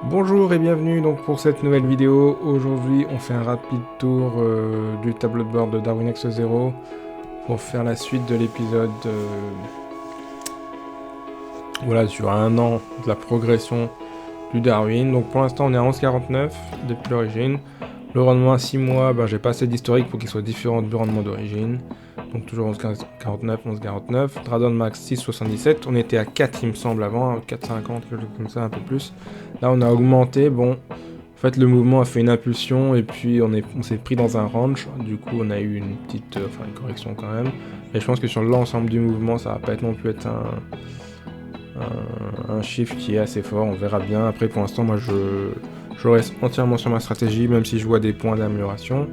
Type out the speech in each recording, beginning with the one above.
Bonjour et bienvenue donc pour cette nouvelle vidéo. Aujourd'hui on fait un rapide tour du tableau de bord de Darwin X 0 pour faire la suite de l'épisode voilà, sur un an de la progression du Darwin. Donc pour l'instant on est à 11,49 depuis l'origine. Le rendement à 6 mois, j'ai pas assez d'historique pour qu'il soit différent du rendement d'origine. Donc toujours 11,49, 11,49. Dradon max 6,77. On était à 4 il me semble avant, 4,50, quelque chose comme ça, un peu plus. Là on a augmenté, bon. En fait le mouvement a fait une impulsion et puis on s'est pris dans un range. Du coup on a eu une petite, une correction quand même. Et je pense que sur l'ensemble du mouvement ça va pas non plus être un chiffre qui est assez fort, on verra bien. Après pour l'instant moi je reste entièrement sur ma stratégie, même si je vois des points d'amélioration.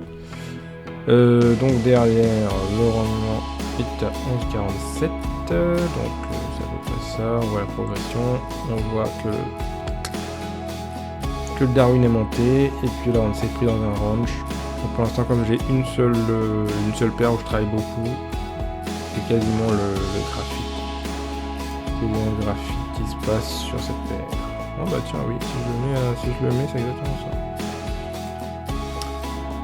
Donc derrière, le rendement est à 11,47. Donc c'est à peu près ça. On voit la progression. On voit que le Darwin est monté. Et puis là, on s'est pris dans un range. Donc pour l'instant, comme j'ai une seule paire où je travaille beaucoup, c'est quasiment le graphique. C'est bien le graphique qui se passe sur cette paire. Oh bah tiens, oui, si je le mets, c'est exactement ça.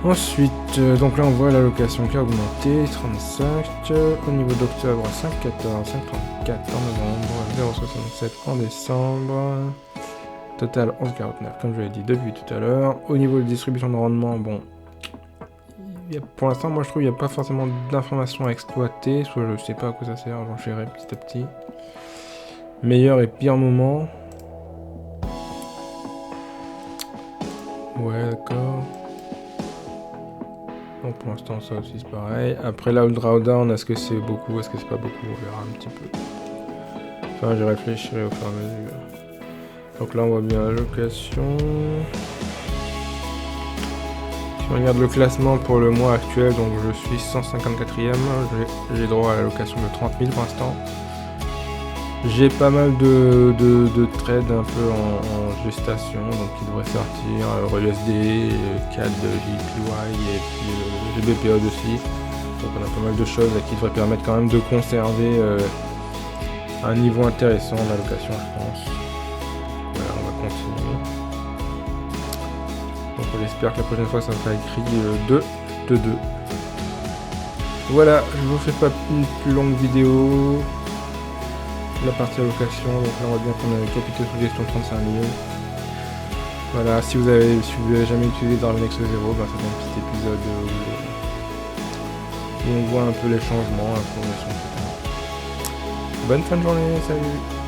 Ensuite, donc là on voit l'allocation qui a augmenté, 35, au niveau d'octobre 5,14, 5,34 en novembre, 0,67 en décembre, total 11,49 comme je l'ai dit depuis tout à l'heure. Au niveau de distribution de rendement, bon, pour l'instant moi je trouve qu'il n'y a pas forcément d'informations à exploiter, soit je sais pas à quoi ça sert, j'en ferai petit à petit. Meilleur et pire moment. Ouais d'accord. Donc pour l'instant ça aussi c'est pareil. Après là le drawdown, est-ce que c'est beaucoup, est-ce que c'est pas beaucoup, on verra un petit peu. Enfin j'y réfléchirai au fur et à mesure. Donc là on voit bien l'allocation. Si on regarde le classement pour le mois actuel, donc je suis 154ème, j'ai droit à l'allocation de 30 000 pour l'instant. J'ai pas mal de trades un peu en gestation, donc qui devraient sortir, EURUSD, CAD, JPY et puis GBPOD aussi. Donc on a pas mal de choses qui devraient permettre quand même de conserver un niveau intéressant d'allocation, je pense. Voilà, on va continuer. Donc on espère que la prochaine fois ça sera écrit 2 de 2. Voilà, je vous fais pas une plus longue vidéo. La partie allocation, donc là on voit bien qu'on a un capital sous gestion 35 000. Voilà, si vous avez jamais utilisé Darwin X 0, ça fait un petit épisode où on voit un peu les changements, la progression, etc. Bonne fin de journée, salut!